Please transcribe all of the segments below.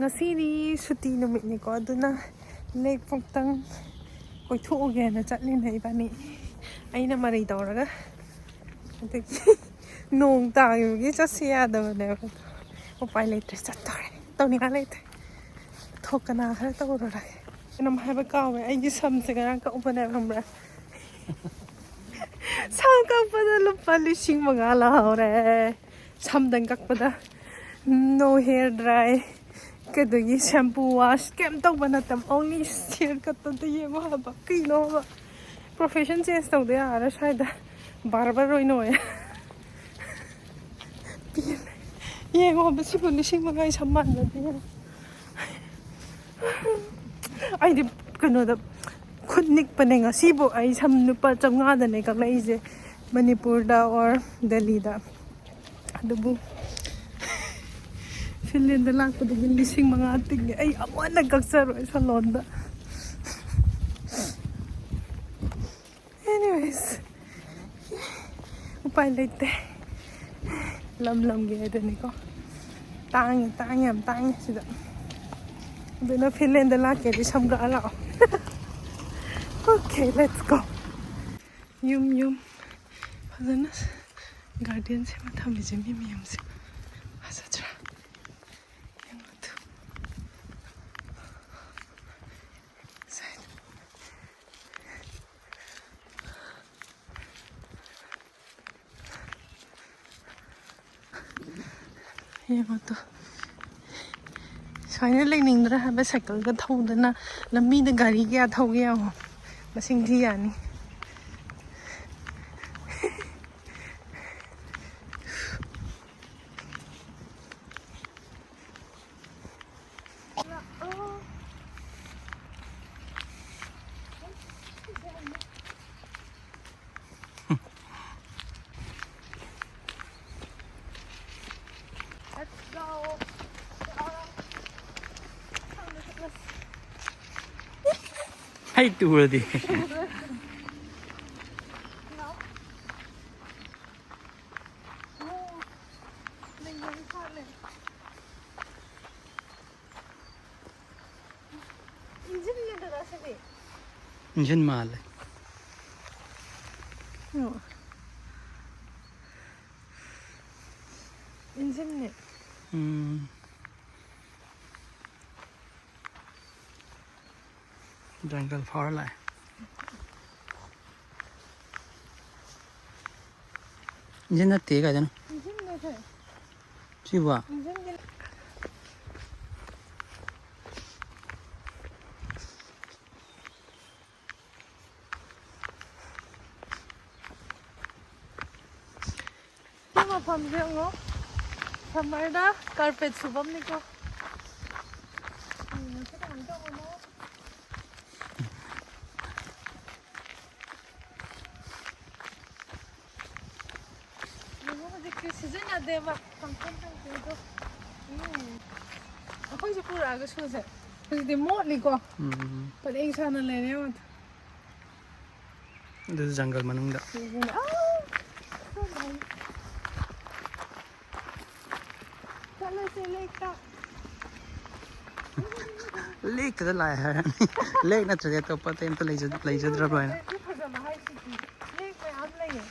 Ngasi suti numitni ko aduna lake pongtang koithoogena chatlina ibani aina mari tawraga adagi nong tagibagi chasi yadabane upai letre chattore tawninga letre thokana khara tawrora nam haiba kawe aigi samse garang ka upane hamra sam kakpada lupa lising mangala hore samdang kakpada no hair dry Kadagi shampoo wash kem tau banatam only hair cut to ye mo haba kino ba profession change tau de ara shaida barber roi no ya ye mo ba sibu lising magai samman da de ai di kano da khunnik panenga sibu ai sam nupa chamnga da ne ka lai je Manipur da or Delhi da adubu Finland da lang ko da gilising mga ating ay awa nagkagsaro sa Londa. Anyways, upay late. Lam gaya din ko. Tangi sida. Doon na Finland da lang kaya di samga ala. Okay, let's go. Yum. Padanas guardian se matami je mimi yum se. Asatra. Yengoto. Soalnya lening dra haba cycle ka thawdana lambi da gari kya thawge yaw masing thi yani Hay tour di. Engine mal. Engine ne. Jungle far lại. Engine nó tê cái đó. Engine ne the. Chi ba? Engine Kima pam jengo. Samarda carpet subam niko. Season na deva function do. Apoi se pura aga suse. Kasi de motli ko. But ek sana le ne mat. This is jungle manung da. Chala se lake ta. Lake da lai hai. Lake na chhe to pata em to lai jad ra bai na. Lake mein am lai.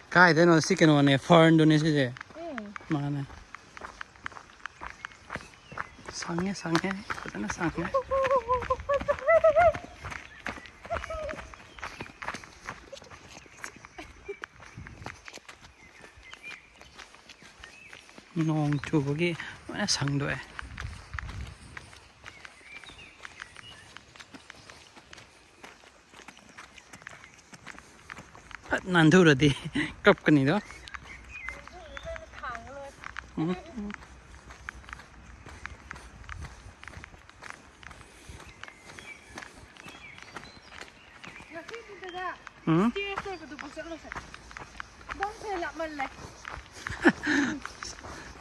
Kai de no siken one fern do ne se je. Mana. Sange kotana sange. Nong chu bagi mana sang do e. Nan thu rồi đi cấp cái này đó.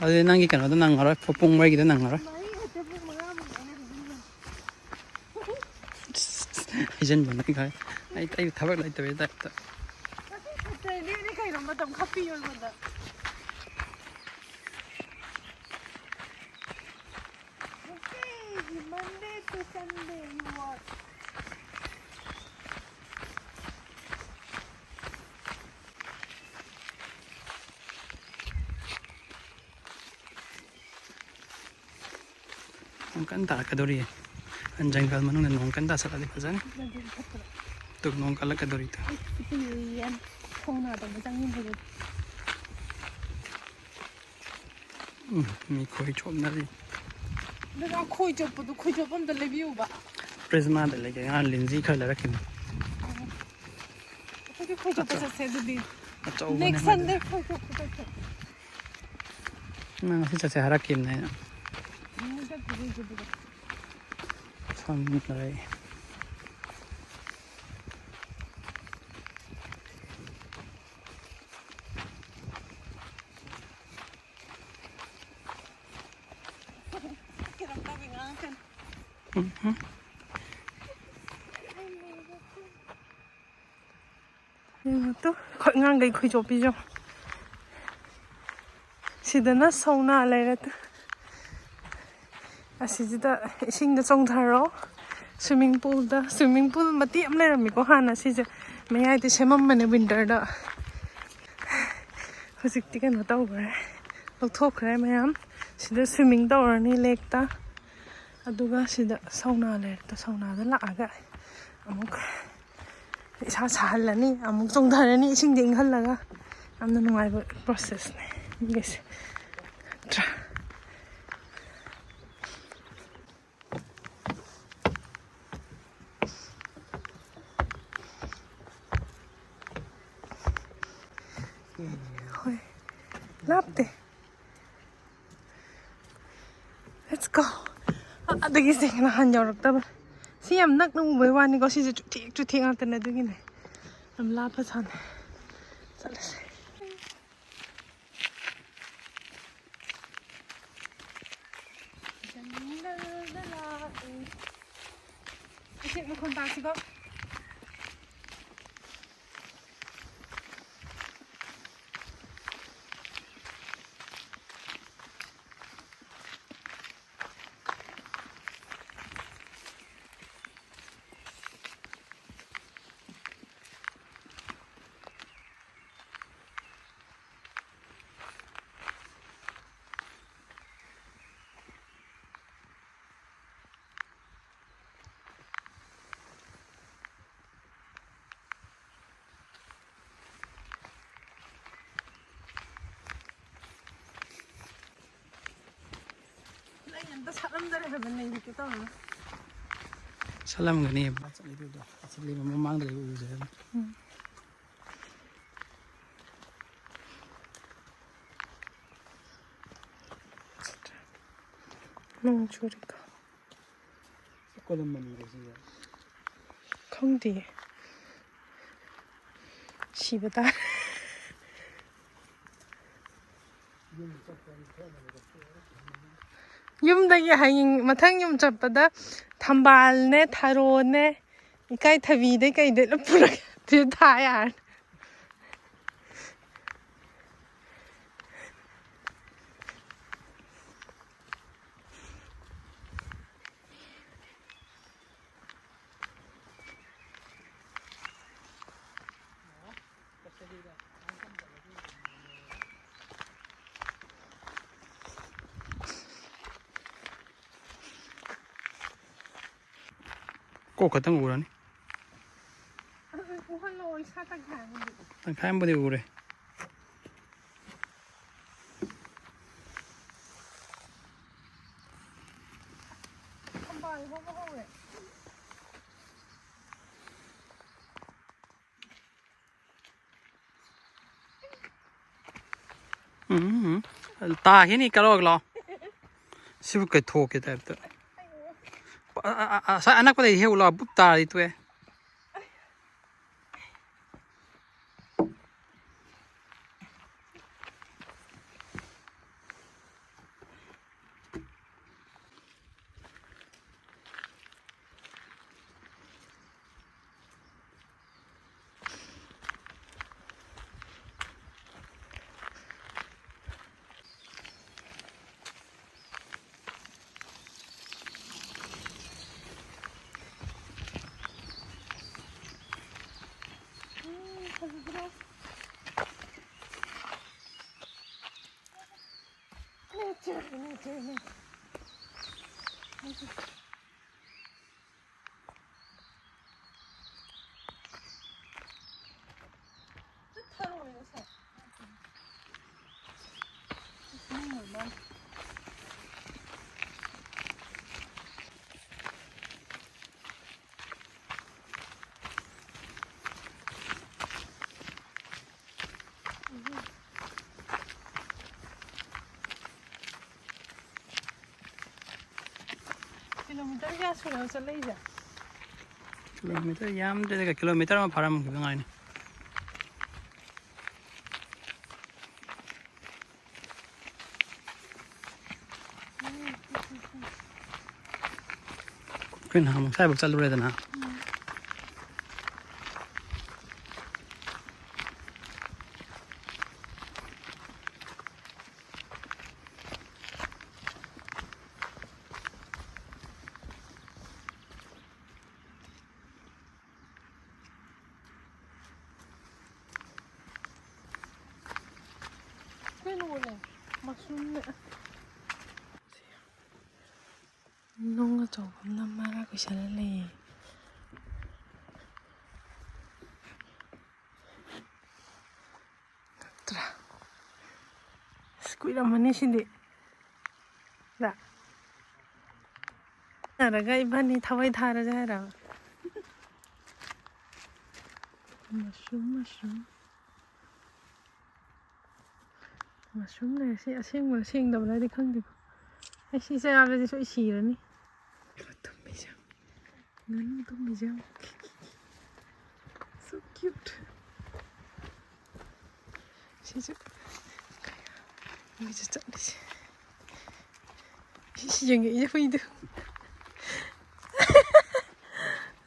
어디 난기 가는 거 난가라 폭풍 말기도 난가라. 이젠 뭐네 가. 아이 타이 타박 라이트 왜 다. Australia kayo matam kapi yun mada. Okay, Monday to Sunday you work. Nong kan tarakadori an janggal manung nong kan ta sakali pajan tuk nong kalakadori ta yan khona da majang yin bu mi khoi chom na ri na khoi chop bu khoi chop am da le view ba prisma da lege an linji khala rakin khoi chop sa se du di achau next Sunday khoi chop ta ta na si cha harakim na ni da bu ju bu sang lai 또 건강 게 거의 좁이죠. 시드나 사우나 레레트. 아시지다 싱다 정타로 스위밍풀다 스위밍풀 마티 암레라미고 하나 시제 매야이데 셈맘마네 윈터다. hojikti kano tawgre lawthokre mayam sida swimming tawrani lekta aduga sida sauna lekta sauna da laaga amuk isa sahalani amuk chongtharani ising ding halaga amna nungaiba process ne guys tra lapte let's go adagi se na han yaw rakta ba si am nak nu bai wani ko si chu thik ang tan adagi ne am la pa san salase Isip mo kung taxi ko 사람들이 하면 이렇게 떠나. salam gani asli tu asli memang dari ujian 너무 좋으니까. sekolah mana sih ya 콩디. 시부다. yumdagi hanging mathang yum chappada thambal ne tharo ne ikai thabi de kai de pura de tha yaar kok katang urani hello isa taghan tang khaim bodi ure thambal ho ho le ta hi ni kalog lo sibu ke thok ke type ta sa anak pada heu lo butta itu fazedra. Nature. Kilometer kaya sudah selesai je. Kilometer jam dia kilometer mah param gitu nggak ini. Kuen ham saya bakal luar itu na. Mushroom nonga 조금 남말하고 살래. 들아. 스쿠이라 마네신데. 나. 나라가 이반이 타와이 타라자 해라. mushroom. Mushroom này sẽ xem đầu đây đi không được. Ai xí xe ra đi sôi xì rồi nè. Ngắn tôm mì rau. So cute. 진짜. 이게 진짜 짱이지. 시장에 이제 보이드.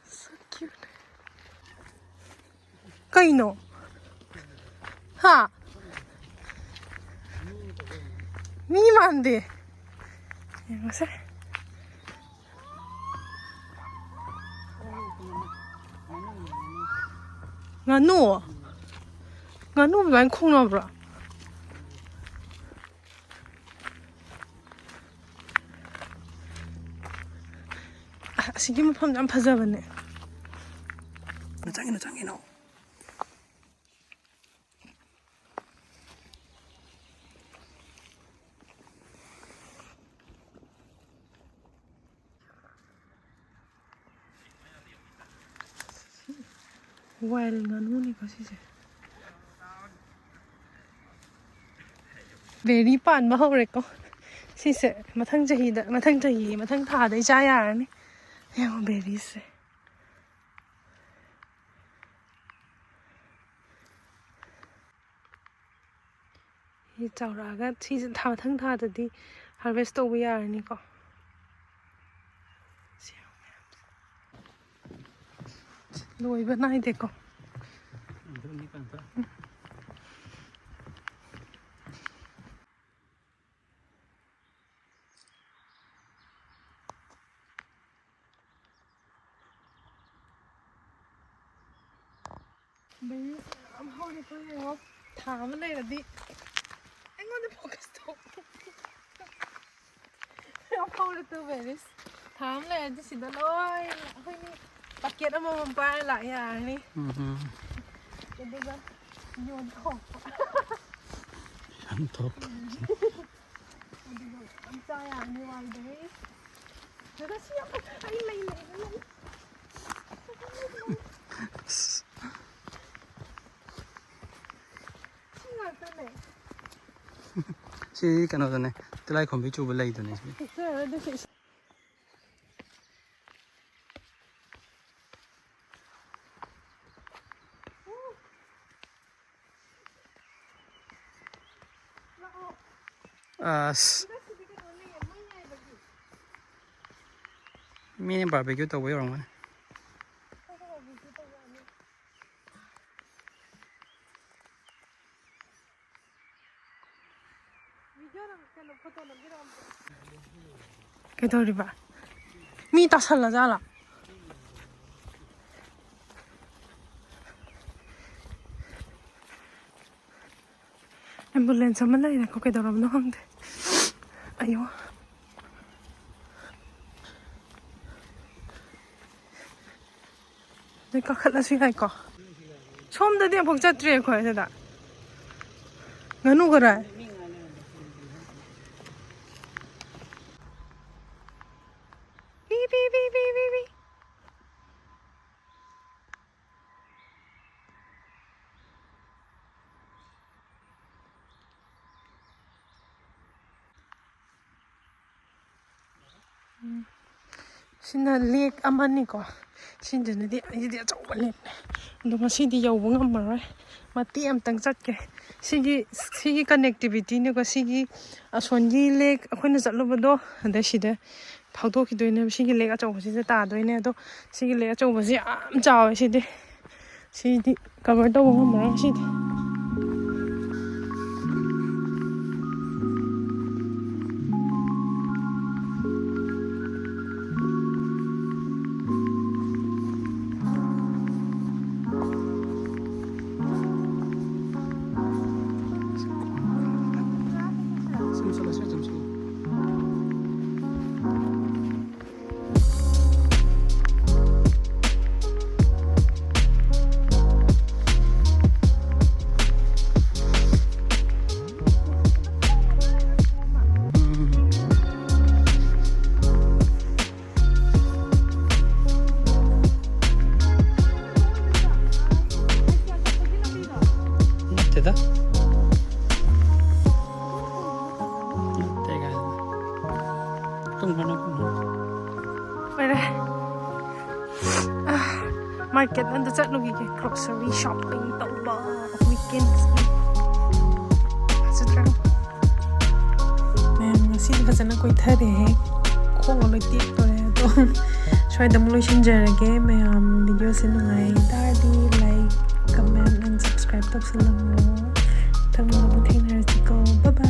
So cute. cây nổ. hả? 미면 안 돼. 이것을 nganu bị bánh khung nào rồi? 지금 펌 파자봤네. 짱이노. 와일 nganu 시제. 베리 빤 마호레고. 시세 마탕 타다 이자야니. 야, 베리스. 이 자라가 시즌 마탕 타다디 하베스트 오비야니까. lùi bên này thì có mấy ông hôi đi coi này không thả bên này là đi anh ngon đi focus tốt ông hôi đi từ về đi thả bên này đi xịt đó ôi hơi đi bucket ama mampai lại à ni. Cái đó là nhon thọc. Nhon thọc. Anh trai à như vậy đấy. Nó đã siap. Ai lấy. Chị cái nào rồi này, tôi lại không biết chụp lấy rồi này. mini barbecue tàu với rồi cái thôi đi bạn mi ta sẵn là ra là Ambulance ama lay ko kaidaram no hangde. Ayo. 내 kakhala siya ko. 처음다 dia 복잡트리에 거에다. nganu kara. 비비비비비비. 신나 렉 아마니까 신전에디 이디 저번에 너가 시디 여우가 말아 마티 암땅 zat게 시기 커넥티비티니가 시기 손지 렉 아코나 zatlo버도 근데 시데 파도기도이네 시기 렉 아저버시 따도이네 도 시기 렉 아저버시 암 자와 시디 커버 도 말아 시디 됐다? market and that's looking at grocery shopping tawba weekends that's true मैं मसीद बजना कोई थरे है खोलो टिक तो है तो शायद हम लोग शिंजरगे मैं वीडियो से नुंगाई दादी लाइक कमेंट एंड सब्सक्राइब तब से लंगो तब हम लोग थे नर्सिको बाय